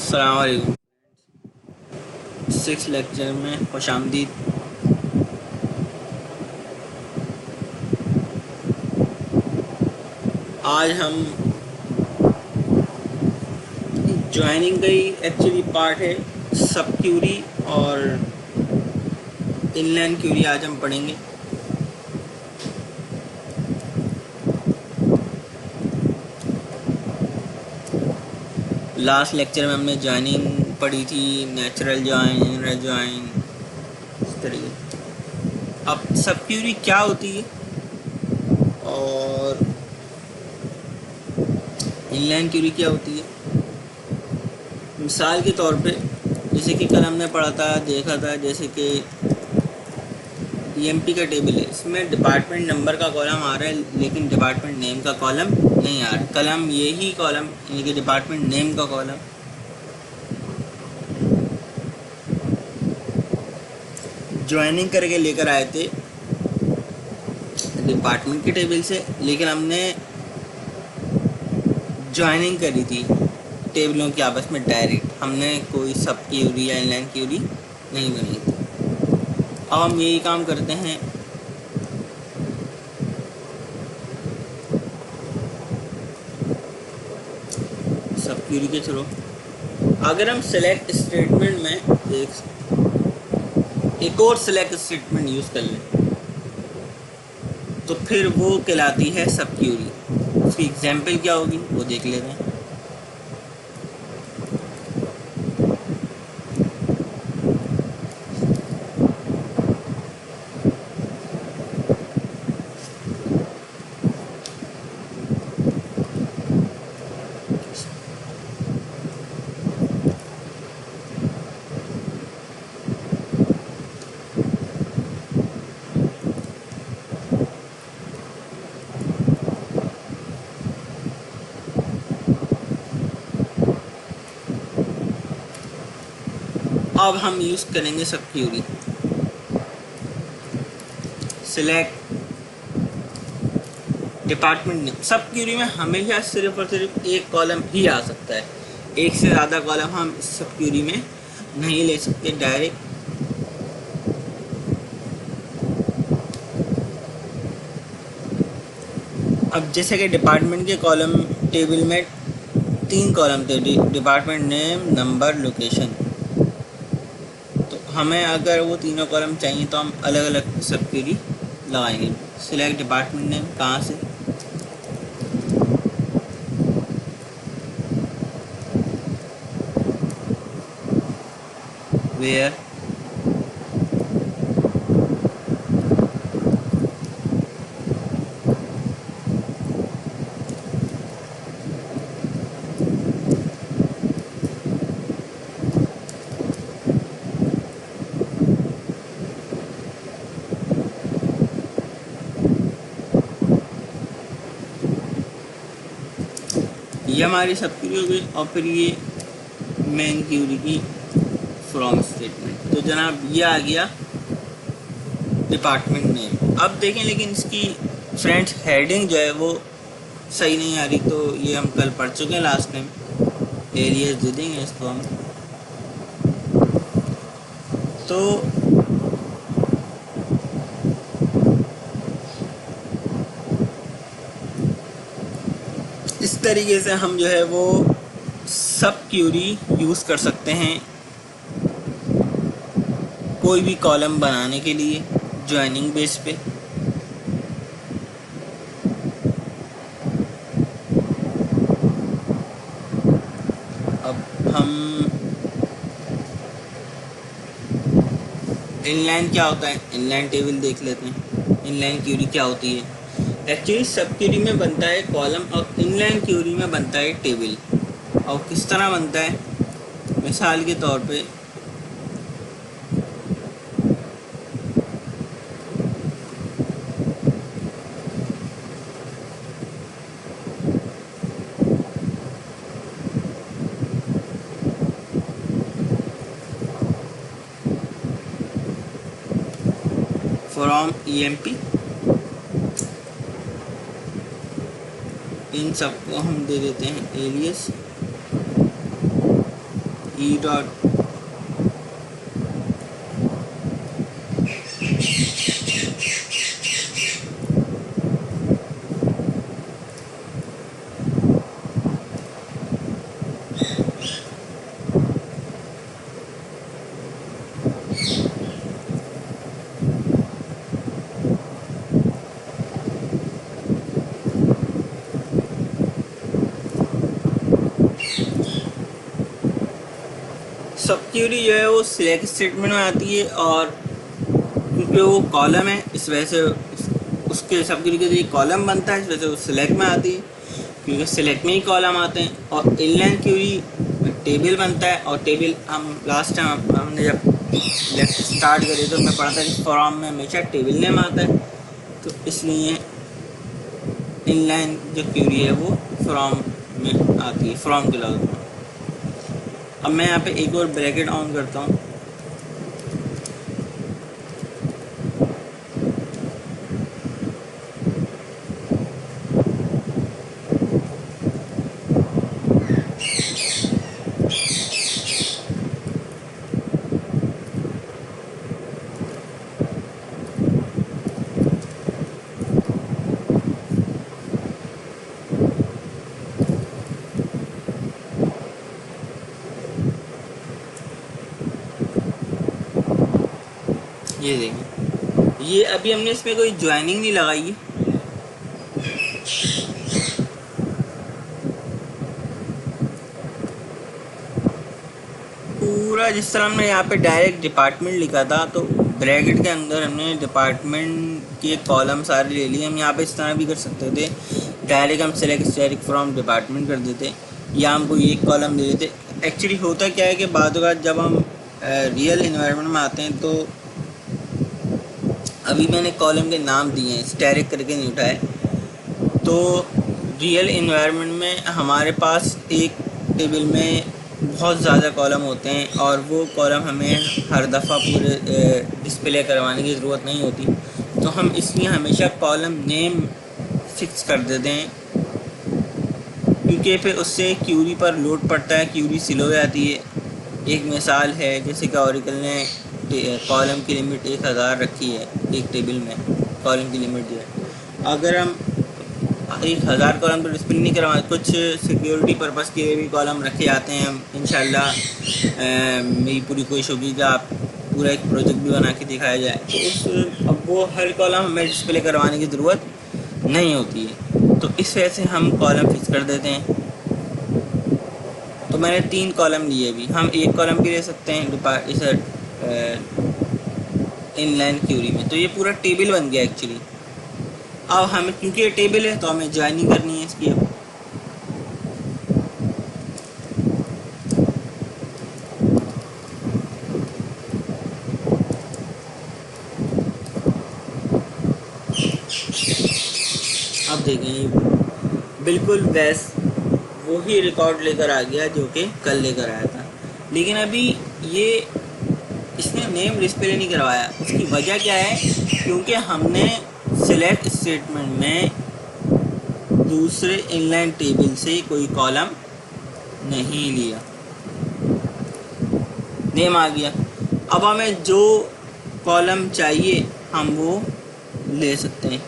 अस्सलाम वालेकुम। 6 लेक्चर में खुशामदीद। आज हम ज्वाइनिंग का ही एक्चुअली पार्ट है, सब क्यूरी और इनलाइन क्यूरी आज हम पढ़ेंगे। लास्ट लेक्चर में हमने ज्वाइनिंग पढ़ी थी, नेचुरल ज्वाइन, इनर ज्वाइन, इस तरीके। अब सब क्यूरी क्या होती है और इनलाइन क्यूरी क्या होती है। मिसाल के तौर पे जैसे कि कल हमने पढ़ा था, देखा था, जैसे कि ईएमपी का टेबल है, इसमें डिपार्टमेंट नंबर का कॉलम आ रहा है लेकिन डिपार्टमेंट नेम का कॉलम नहीं आ रहा। कल हम यही कॉलम यानी कि डिपार्टमेंट नेम का कॉलम ज्वाइनिंग करके लेकर आए थे डिपार्टमेंट के टेबल से, लेकिन हमने ज्वाइनिंग करी थी टेबलों की आपस में डायरेक्ट, हमने कोई सब क्यूरी या इनलाइन क्यूरी नहीं बनाई थी। अब हम यही काम करते हैं। सब क्यूरी के थ्रू अगर हम सेलेक्ट स्टेटमेंट में एक और सेलेक्ट स्टेटमेंट यूज़ कर लें तो फिर वो कहलाती है सब क्यूरी। उसकी एग्जाम्पल क्या होगी वो देख लेते हैं। अब हम यूज़ करेंगे सब क्यूरी। Select department name. सब क्यूरी में हमेशा सिर्फ और सिर्फ एक कॉलम ही आ सकता है, एक से ज़्यादा कॉलम हम सब क्यूरी में नहीं ले सकते डायरेक्ट। अब जैसे कि डिपार्टमेंट के कॉलम टेबल में 3 कॉलम थे, डिपार्टमेंट नेम, नंबर, लोकेशन। तो हमें अगर वो तीनों कॉलम चाहिए तो हम अलग अलग सब क्यूरी लगाएंगे। सिलेक्ट डिपार्टमेंट नेम, कहाँ से, वेयर, ये हमारी सब क्यूरी हो गई। और फिर ये मेन क्यूरी की फ्रॉम स्टेटमेंट। तो जनाब ये आ गया डिपार्टमेंट नेम। अब देखें लेकिन इसकी फ्रेंड्स हेडिंग जो है वो सही नहीं आ रही, तो ये हम कल पढ़ चुके हैं लास्ट टाइम। एलियस दे देंगे इसको हम। तो इस तरीके से हम जो है वो सब क्यूरी यूज़ कर सकते हैं कोई भी कॉलम बनाने के लिए ज्वाइनिंग बेस पे। अब हम इनलाइन क्या होता है, इनलाइन टेबल देख लेते हैं। इनलाइन क्यूरी क्या होती है। एक्चुअली सब क्यूरी में बनता है कॉलम और इनलाइन क्यूरी में बनता है टेबल। और किस तरह बनता है, मिसाल के तौर पे फ्रॉम ईएमपी, इन सबको हम दे देते हैं एलियस। ई डॉट सब क्यूरी जो है वो सिलेक्ट स्टेटमेंट में आती है, और क्योंकि वो कॉलम है इस वजह से उसके सब क्यूरी के लिए कॉलम बनता है, इस वजह से वो सिलेक्ट में आती है क्योंकि सिलेक्ट में ही कॉलम आते हैं। और इनलाइन क्यूरी टेबल बनता है, और टेबल हम लास्ट टाइम हमने जब लेक्चर स्टार्ट करे तो मैं पढ़ा था कि फ्रॉम में हमेशा टेबल नेम आता है, तो इसलिए इनलाइन जो क्यूरी है वो फ्रॉम में आती है, फ्रॉम के लफ्ज़ में। अब मैं यहाँ पे एक और ब्रैकेट ऑन करता हूँ, ये देखिए, ये अभी हमने इसमें कोई ज्वाइनिंग नहीं लगाई है, पूरा जिस तरह हमने यहाँ पे डायरेक्ट डिपार्टमेंट लिखा था तो ब्रैकेट के अंदर हमने डिपार्टमेंट के कॉलम सारे ले लिए। हम यहाँ पे इस तरह भी कर सकते थे, डायरेक्ट हम सेलेक्ट स्टैटिक फ्रॉम डिपार्टमेंट कर देते या हमको एक कॉलम दे देते। एक्चुअली होता क्या है कि बाद जब हम रियल इन्वायरमेंट में आते हैं तो अभी मैंने कॉलम के नाम दिए हैं, स्टैटिक करके नहीं उठाए। तो रियल इन्वायरमेंट में हमारे पास एक टेबल में बहुत ज़्यादा कॉलम होते हैं और वो कॉलम हमें हर दफ़ा पूरे डिस्प्ले करवाने की ज़रूरत नहीं होती, तो हम इसलिए हमेशा कॉलम नेम फिक्स कर देते हैं, क्योंकि फिर उससे क्यूरी पर लोड पड़ता है, क्यूरी स्लो हो जाती है। एक मिसाल है जैसे कि ओरेकल ने कॉलम की लिमिट 1000 रखी है, एक टेबल में कॉलम की लिमिट जो है, अगर हम 1000 कॉलम तो डिस्प्ले नहीं करवा, कुछ सिक्योरिटी पर्पस के भी कॉलम रखे जाते हैं। हम इंशाल्लाह मेरी पूरी कोशिश होगी कि आप पूरा एक प्रोजेक्ट भी बना के दिखाया जाए, तो अब वो हर कॉलम हमें डिस्प्ले करवाने की ज़रूरत नहीं होती है, तो इस वजह से हम कॉलम फिक्स कर देते हैं। तो मैंने 3 कॉलम लिए, भी हम एक कॉलम भी ले सकते हैं इस इनलाइन क्यूरी में। तो ये पूरा टेबल बन गया एक्चुअली। अब हमें क्योंकि ये टेबल है तो हमें ज्वाइनिंग करनी है इसकी। अब देखें बिल्कुल वही रिकॉर्ड लेकर आ गया जो कि कल लेकर आया था, लेकिन अभी ये इसने नेम डिस्प्ले नहीं करवाया। उसकी वजह क्या है? क्योंकि हमने सिलेक्ट स्टेटमेंट में दूसरे इनलाइन टेबल से कोई कॉलम नहीं लिया, नेम आ गया। अब हमें जो कॉलम चाहिए हम वो ले सकते हैं।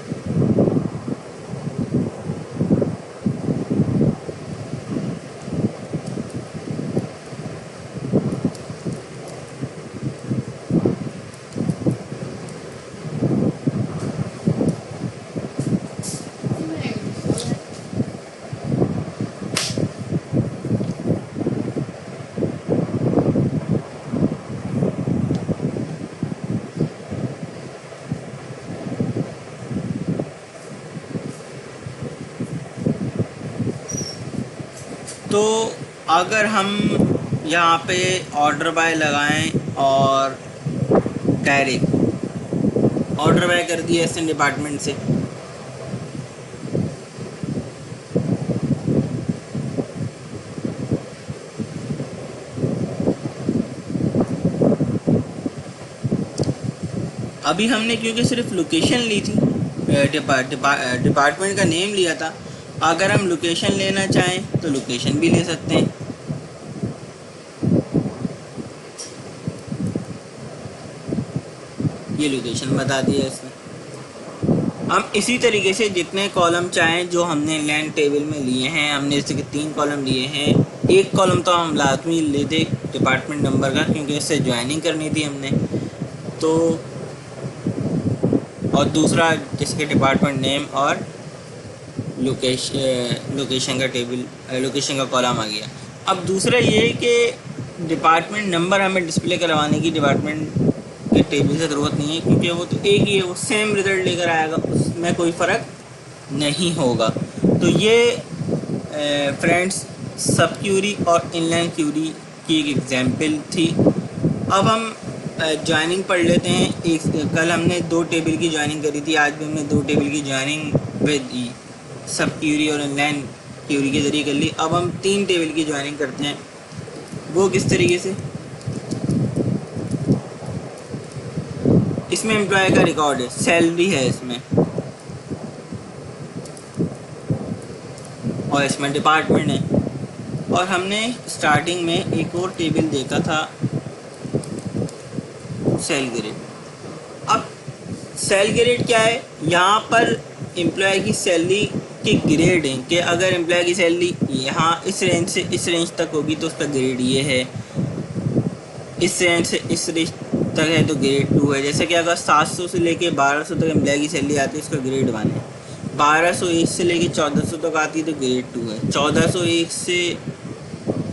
तो अगर हम यहाँ पे ऑर्डर बाय लगाएं और डायरेक्ट ऑर्डर बाय कर दिया एसएन डिपार्टमेंट से, अभी हमने क्योंकि सिर्फ लोकेशन ली थी, डिपार्टमेंट का नेम लिया था। अगर हम लोकेशन लेना चाहें तो लोकेशन भी ले सकते हैं। ये लोकेशन बता दिया इसने। हम इसी तरीके से जितने कॉलम चाहें जो हमने लैंड टेबल में लिए हैं, हमने जैसे कि 3 कॉलम लिए हैं, एक कॉलम तो हम लाजमी लेते डिपार्टमेंट नंबर का, क्योंकि इससे ज्वाइनिंग करनी थी हमने, तो और दूसरा जैसे कि डिपार्टमेंट नेम और लोकेशन का टेबल, लोकेशन का कॉलम आ गया। अब दूसरा ये है कि डिपार्टमेंट नंबर हमें डिस्प्ले करवाने की डिपार्टमेंट के टेबल से ज़रूरत नहीं है, क्योंकि वो तो एक ही है, वो सेम रिज़ल्ट लेकर आएगा, उसमें कोई फ़र्क नहीं होगा। तो ये फ्रेंड्स सब क्यूरी और इनलाइन क्यूरी की एक एग्जांपल थी। अब हम ज्वाइनिंग पढ़ लेते हैं। एक कल हमने 2 टेबल की ज्वाइनिंग करी थी, आज भी हमने 2 टेबल की ज्वाइनिंग विद सब क्यूरी और इनलाइन क्यूरी के ज़रिए कर ली। अब हम 3 टेबल की ज्वाइनिंग करते हैं। वो किस तरीके से? इसमें एम्प्लॉय का रिकॉर्ड है, सैलरी है इसमें, और इसमें डिपार्टमेंट है। और हमने स्टार्टिंग में एक और टेबल देखा था, सेल ग्रेड। अब सेल ग्रेड क्या है? यहाँ पर एम्प्लॉय की सैलरी के ग्रेड हैं कि अगर एम्प्लॉय की सैलरी यहाँ इस रेंज से इस रेंज तक होगी तो उसका ग्रेड ये है, इस रेंज से इस रेंज तक है तो ग्रेड 2 है। जैसे कि अगर 700 से लेके 1200 तक एम्प्लॉय की सैलरी आती है, उसका ग्रेड 1 है। 1201 से लेके 1400 तक आती है तो ग्रेड 2 है। 1401 से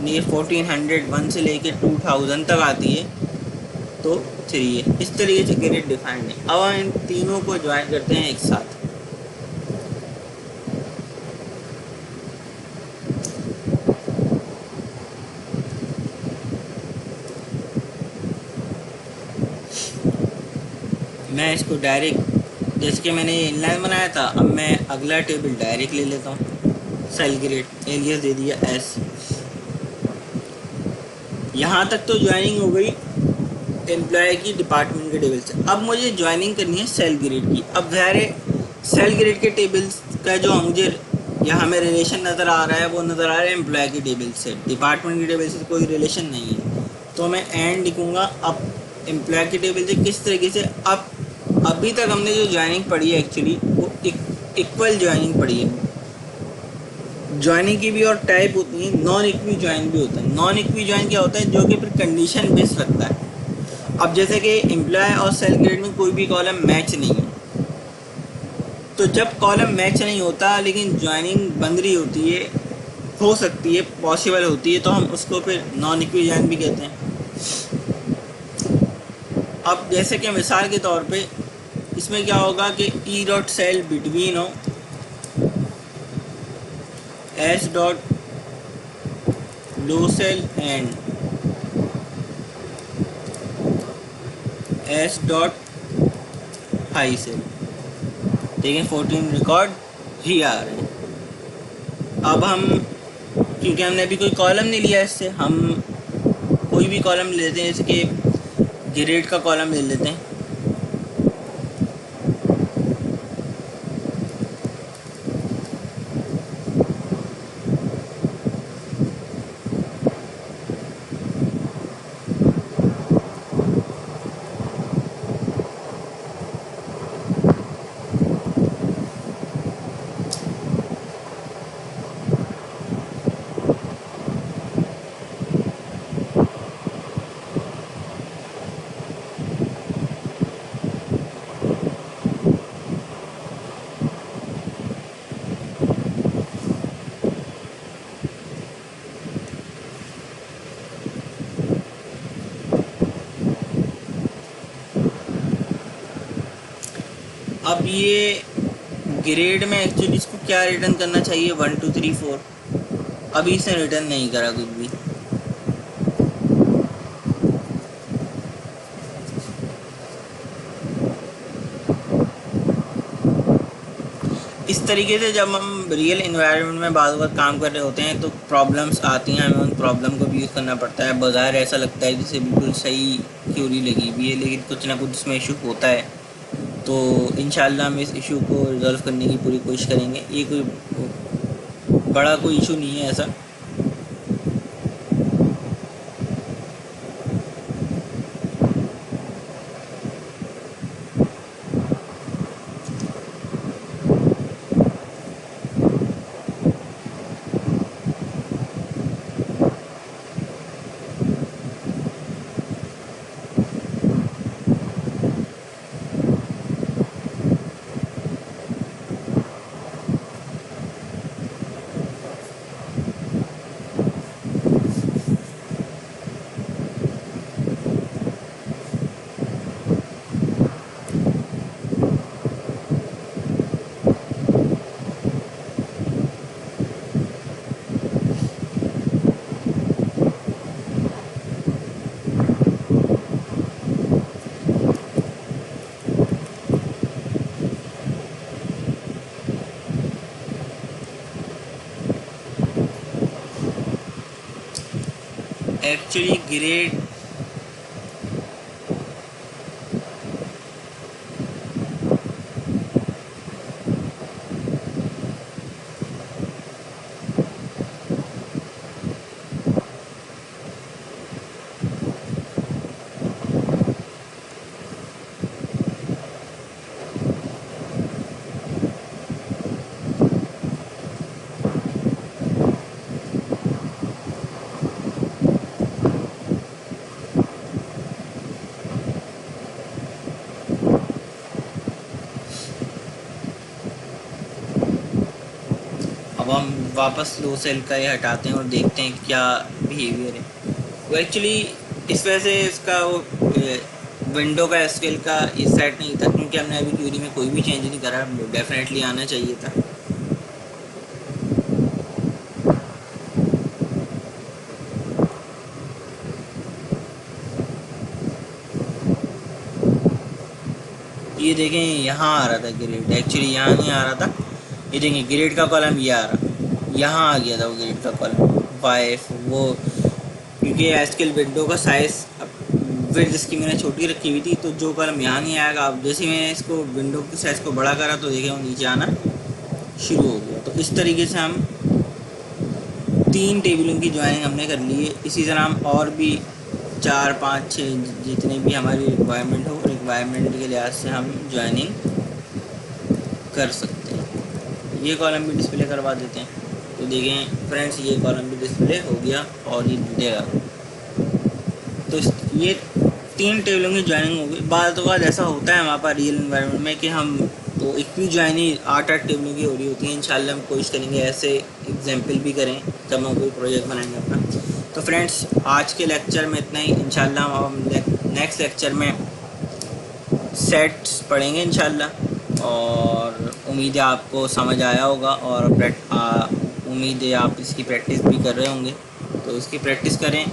नहीं 1401 से लेके 2000 तक आती है तो 3 है। इस तरीके से ग्रेड डिफाइंड है। अब हम इन तीनों को ज्वाइन करते हैं एक साथ। मैं इसको डायरेक्ट, जैसे कि मैंने ये इनलाइन बनाया था, अब मैं अगला टेबल डायरेक्ट ले लेता हूँ। सेल ग्रेड एलियस दे दिया एस। यहाँ तक तो ज्वाइनिंग हो गई एम्प्लॉय की डिपार्टमेंट के टेबल से। अब मुझे ज्वाइनिंग करनी है सेल ग्रेड की। अब ज़ाहिर है सेल ग्रेड के टेबल्स का जो मुझे यहाँ में रिलेशन नज़र आ रहा है वो नज़र आ रहा है एम्प्लॉय के टेबल से, डिपार्टमेंट के टेबल से कोई रिलेशन नहीं है। तो मैं एंड लिखूँगा। अब एम्प्लॉय के टेबल से किस तरीके से, अब अभी तक हमने जो ज्वाइनिंग पढ़ी है एक्चुअली वो इक्वल ज्वाइनिंग पढ़ी है। ज्वाइनिंग की भी और टाइप होती है, नॉन इक्वी ज्वाइन भी होता है। नॉन इक्वी ज्वाइन क्या होता है? जो कि फिर कंडीशन बेस्ड रखता है। अब जैसे कि एम्प्लॉय और सेल ग्रेड में कोई भी कॉलम मैच नहीं है, तो जब कॉलम मैच नहीं होता लेकिन ज्वाइनिंग बन रही होती है, हो सकती है, पॉसिबल होती है, तो हम उसको फिर नॉन इक्वी ज्वाइन भी कहते हैं। अब जैसे कि मिसाल के तौर पे इसमें क्या होगा कि ई डॉट सेल बिटवीन हो S dot low cell and S dot high cell. देखिए 14 रिकॉर्ड ही आ रहे हैं। अब हम, क्योंकि हमने अभी कोई कॉलम नहीं लिया इससे, हम कोई भी कॉलम ले लेते हैं, जैसे कि ग्रेड का कॉलम ले लेते हैं। अब ये ग्रेड में एक्चुअली इसको क्या रिटर्न करना चाहिए? 1 2 3 4। अभी इसने रिटर्न नहीं करा कुछ भी। इस तरीके से जब हम रियल इन्वायरमेंट में बार बार काम कर रहे होते हैं तो प्रॉब्लम्स आती हैं, हमें उन प्रॉब्लम को भी यूज़ करना पड़ता है। बाज़ार ऐसा लगता है जैसे बिल्कुल सही क्यूरी लगी हुई है, लेकिन कुछ ना कुछ इसमें इशू होता है। तो इंशाल्लाह हम इस इशू को रिज़ॉल्व करने की पूरी कोशिश करेंगे। ये कोई बड़ा कोई इशू नहीं है ऐसा। एक्चुअली ग्रेड अब हम वापस लो सेल का ये हटाते हैं और देखते हैं क्या बिहेवियर है। वो एक्चुअली इस वजह से इसका वो विंडो का एसक्यूएल का ये सेट नहीं था, क्योंकि हमने अभी क्यूरी में कोई भी चेंज नहीं करा। डेफिनेटली आना चाहिए था। ये देखें यहाँ आ रहा था ग्रेड, एक्चुअली यहाँ नहीं आ रहा था। ये देखें ग्रेड का कॉलम ये आ रहा, यहाँ आ गया था वो ग्रेड का कॉलम वाई वो, क्योंकि एसक्यूएल विंडो का साइज़ विड्थ जिसकी मैंने छोटी रखी हुई थी, तो जो कॉलम यहाँ नहीं आएगा। अब जैसे मैंने इसको विंडो के साइज़ को बड़ा करा तो देखें वो नीचे आना शुरू हो गया। तो इस तरीके से हम 3 टेबलों की ज्वाइनिंग हमने कर ली है। इसी तरह हम और भी 4, 5, 6 जितने भी हमारी रिक्वायरमेंट हो, रिक्वायरमेंट के लिहाज से हम ज्वाइनिंग कर सकते हैं। ये कॉलम भी डिस्प्ले करवा देते हैं। तो देखें फ्रेंड्स, ये कॉलम भी डिस्प्ले हो गया और ये डिटेल आ गई। तो ये 3 टेबलों की ज्वाइनिंग हो गई। बाद तो ऐसा होता है हमारे पास रियल इन्वायरमेंट में कि हम तो एक भी ज्वाइनिंग 8-8 टेबलों की हो रही होती है। इंशाल्लाह हम कोशिश करेंगे ऐसे एग्जाम्पल भी करें जब हम कोई प्रोजेक्ट बनाएंगे अपना। तो फ्रेंड्स, आज के लेक्चर में इतना ही। इंशाल्लाह हम नेक्स्ट लेक्चर में सेट्स पढ़ेंगे इंशाल्लाह, और उम्मीद है आपको समझ आया होगा, और उम्मीद है आप इसकी प्रैक्टिस भी कर रहे होंगे। तो इसकी प्रैक्टिस करें।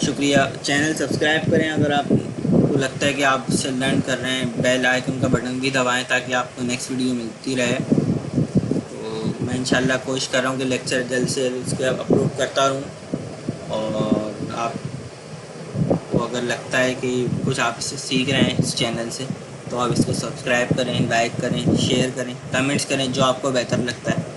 शुक्रिया। चैनल सब्सक्राइब करें अगर आपको लगता है कि आप इससे लर्न कर रहे हैं। बेल आइकन का बटन भी दबाएं ताकि आपको नेक्स्ट वीडियो मिलती रहे। तो मैं इंशाल्लाह कोशिश कर रहा हूँ कि लेक्चर जल्द से जल्द इसके अपलोड करता रहूँ। और आपको अगर लगता है कि कुछ आप इससे सीख रहे हैं इस चैनल से, तो आप इसको सब्सक्राइब करें, लाइक करें, शेयर करें, कमेंट्स करें जो आपको बेहतर लगता है।